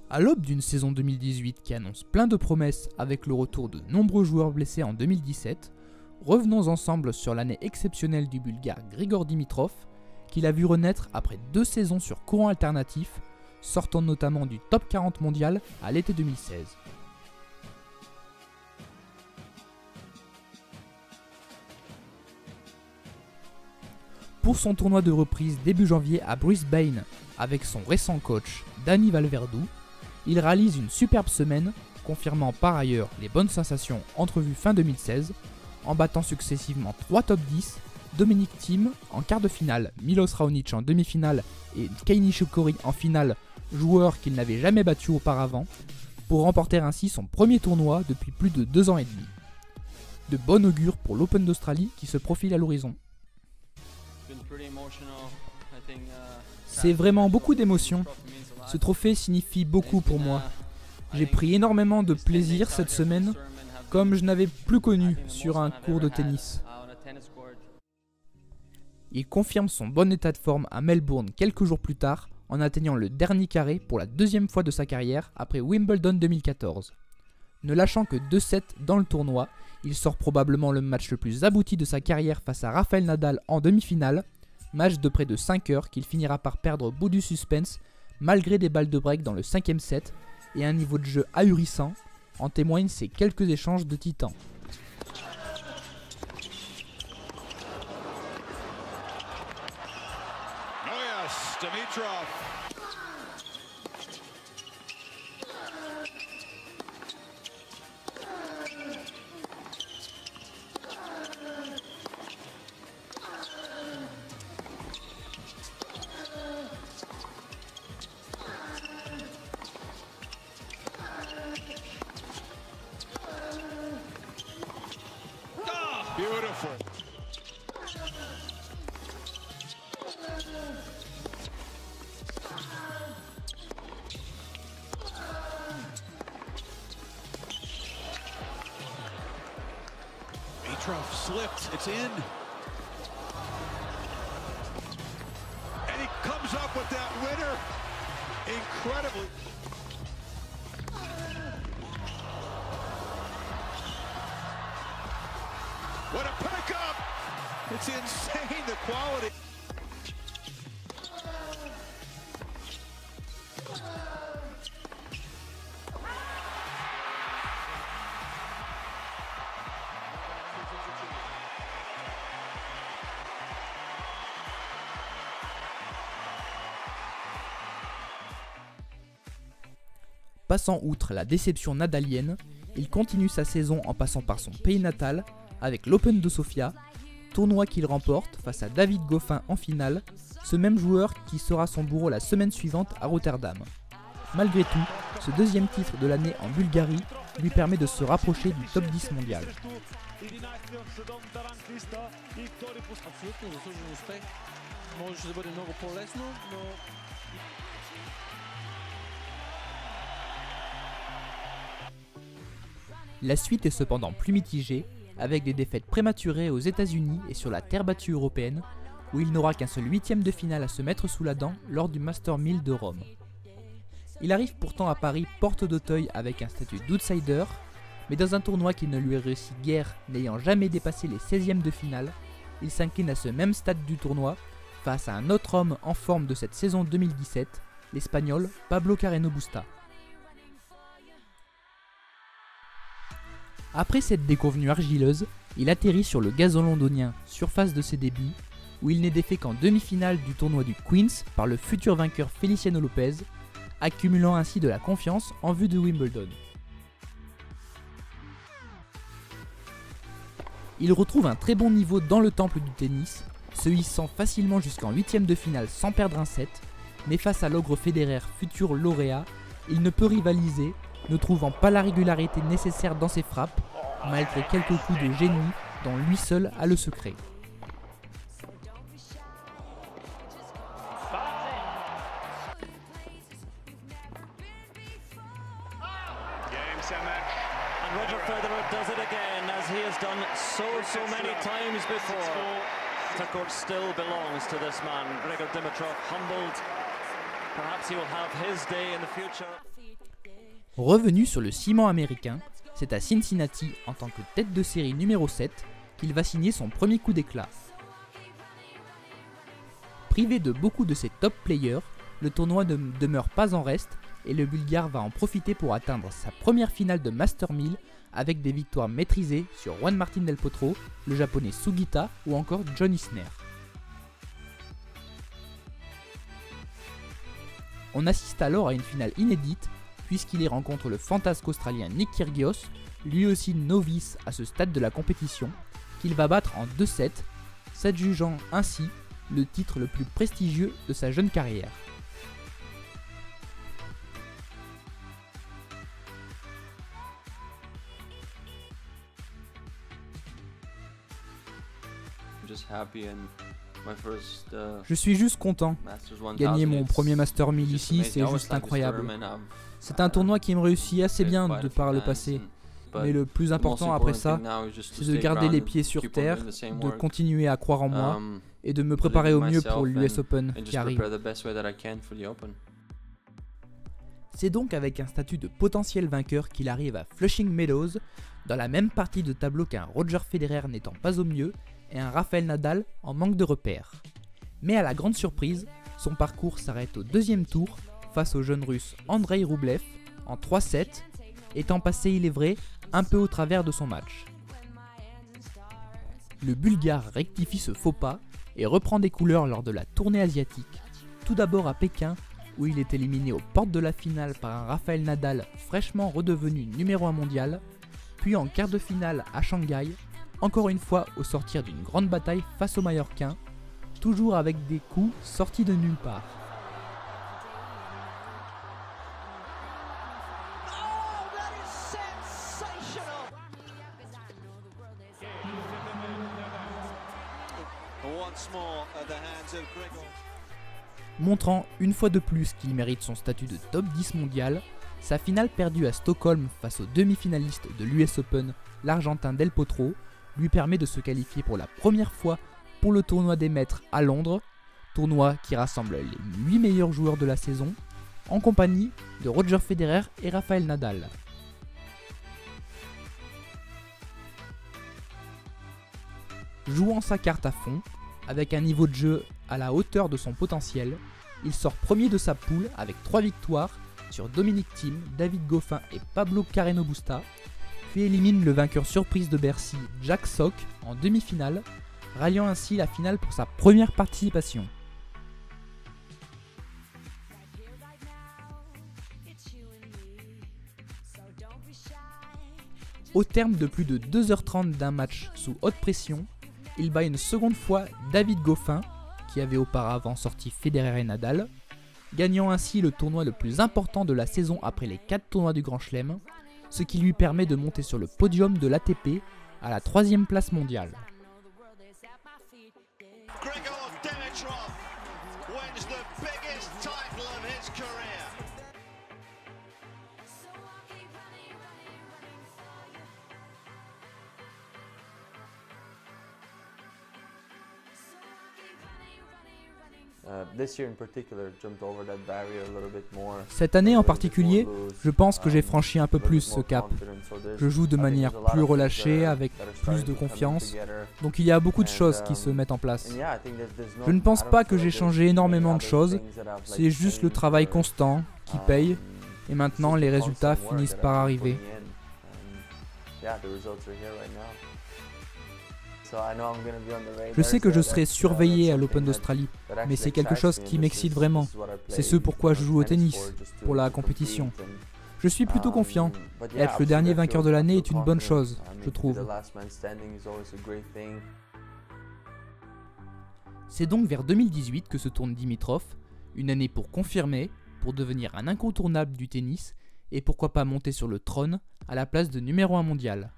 À l'aube d'une saison 2018 qui annonce plein de promesses avec le retour de nombreux joueurs blessés en 2017, revenons ensemble sur l'année exceptionnelle du Bulgare Grigor Dimitrov, qu'il a vu renaître après 2 saisons sur courant alternatif, sortant notamment du top 40 mondial à l'été 2016. Pour son tournoi de reprise début janvier à Brisbane avec son récent coach Dani Valverdú, il réalise une superbe semaine, confirmant par ailleurs les bonnes sensations entrevues fin 2016, en battant successivement 3 top 10, Dominic Thiem en quart de finale, Milos Raonic en demi-finale et Kei Nishikori en finale, joueur qu'il n'avait jamais battu auparavant, pour remporter ainsi son premier tournoi depuis plus de 2 ans et demi. De bon augure pour l'Open d'Australie qui se profile à l'horizon. C'est vraiment beaucoup d'émotions. Ce trophée signifie beaucoup pour moi. J'ai pris énormément de plaisir cette semaine, comme je n'avais plus connu sur un court de tennis. Il confirme son bon état de forme à Melbourne quelques jours plus tard, en atteignant le dernier carré pour la 2e fois de sa carrière après Wimbledon 2014. Ne lâchant que 2-7 dans le tournoi, il sort probablement le match le plus abouti de sa carrière face à Rafael Nadal en demi-finale, match de près de 5 heures qu'il finira par perdre au bout du suspense malgré des balles de break dans le 5e set et un niveau de jeu ahurissant, en témoignent ces quelques échanges de titans. Dimitrov. Beautiful. Dimitrov slipped, it's in. And he comes up with that winner. Incredibly. What a pickup! It's insane, the quality. Passant outre la déception nadalienne, il continue sa saison en passant par son pays natal avec l'Open de Sofia, tournoi qu'il remporte face à David Goffin en finale, ce même joueur qui sera son bourreau la semaine suivante à Rotterdam. Malgré tout, ce 2e titre de l'année en Bulgarie lui permet de se rapprocher du top 10 mondial. La suite est cependant plus mitigée, avec des défaites prématurées aux États-Unis et sur la terre battue européenne, où il n'aura qu'un seul 8e de finale à se mettre sous la dent lors du Master 1000 de Rome. Il arrive pourtant à Paris porte d'Auteuil avec un statut d'outsider, mais dans un tournoi qui ne lui réussit guère, n'ayant jamais dépassé les 16e de finale, il s'incline à ce même stade du tournoi face à un autre homme en forme de cette saison 2017, l'Espagnol Pablo Carreno Busta. Après cette déconvenue argileuse, il atterrit sur le gazon londonien, surface de ses débuts, où il n'est défait qu'en demi-finale du tournoi du Queen's par le futur vainqueur Feliciano Lopez, accumulant ainsi de la confiance en vue de Wimbledon. Il retrouve un très bon niveau dans le temple du tennis, se hissant facilement jusqu'en 8e de finale sans perdre un set, mais face à l'ogre Federer, futur lauréat, il ne peut rivaliser, ne trouvant pas la régularité nécessaire dans ses frappes, malgré quelques coups de génie dont lui seul a le secret. And Roger Federer does it again, as he has done so many times before. The court still belongs to this man, Grigor Dimitrov, humbled. Perhaps he will have his day in the future. Revenu sur le ciment américain, c'est à Cincinnati en tant que tête de série numéro 7 qu'il va signer son premier coup d'éclat. Privé de beaucoup de ses top players, le tournoi ne demeure pas en reste et le Bulgare va en profiter pour atteindre sa première finale de Master 1000 avec des victoires maîtrisées sur Juan Martín del Potro, le japonais Sugita ou encore John Isner. On assiste alors à une finale inédite puisqu'il y rencontre le fantasque australien Nick Kyrgios, lui aussi novice à ce stade de la compétition, qu'il va battre en 2-7, s'adjugeant ainsi le titre le plus prestigieux de sa jeune carrière. Je suis juste content. Gagner mon premier Master 1000 ici, c'est juste incroyable. C'est un tournoi qui me réussit assez bien de par le passé. Mais le plus important après ça, c'est de garder les pieds sur terre, de continuer à croire en moi et de me préparer au mieux pour l'US Open qui arrive. C'est donc avec un statut de potentiel vainqueur qu'il arrive à Flushing Meadows, dans la même partie de tableau qu'un Roger Federer n'étant pas au mieux et un Rafael Nadal en manque de repères. Mais à la grande surprise, son parcours s'arrête au deuxième tour face au jeune russe Andrei Rublev en 3-7, étant passé, il est vrai, un peu au travers de son match. Le Bulgare rectifie ce faux pas et reprend des couleurs lors de la tournée asiatique, tout d'abord à Pékin où il est éliminé aux portes de la finale par un Rafael Nadal fraîchement redevenu numéro 1 mondial, puis en quart de finale à Shanghai, encore une fois au sortir d'une grande bataille face aux Mallorquins, toujours avec des coups sortis de nulle part. Montrant une fois de plus qu'il mérite son statut de top 10 mondial, sa finale perdue à Stockholm face au demi-finaliste de l'US Open, l'Argentin Del Potro, lui permet de se qualifier pour la première fois pour le tournoi des maîtres à Londres, tournoi qui rassemble les 8 meilleurs joueurs de la saison, en compagnie de Roger Federer et Rafael Nadal. Jouant sa carte à fond, avec un niveau de jeu à la hauteur de son potentiel, il sort premier de sa poule avec 3 victoires sur Dominic Thiem, David Goffin et Pablo Carreño Busta, puis élimine le vainqueur surprise de Bercy, Jack Sock, en demi-finale, ralliant ainsi la finale pour sa première participation. Au terme de plus de 2h30 d'un match sous haute pression, il bat une seconde fois David Goffin, qui avait auparavant sorti Federer et Nadal, gagnant ainsi le tournoi le plus important de la saison après les 4 tournois du Grand Chelem, ce qui lui permet de monter sur le podium de l'ATP à la 3e place mondiale. Cette année en particulier, je pense que j'ai franchi un peu plus ce cap. Je joue de manière plus relâchée, avec plus de confiance, donc il y a beaucoup de choses qui se mettent en place. Je ne pense pas que j'ai changé énormément de choses, c'est juste le travail constant qui paye, et maintenant les résultats finissent par arriver. Je sais que je serai surveillé à l'Open d'Australie, mais c'est quelque chose qui m'excite vraiment. C'est ce pourquoi je joue au tennis, pour la compétition. Je suis plutôt confiant. Être le dernier vainqueur de l'année est une bonne chose, je trouve. C'est donc vers 2018 que se tourne Dimitrov, une année pour confirmer, pour devenir un incontournable du tennis, et pourquoi pas monter sur le trône à la place de numéro 1 mondial.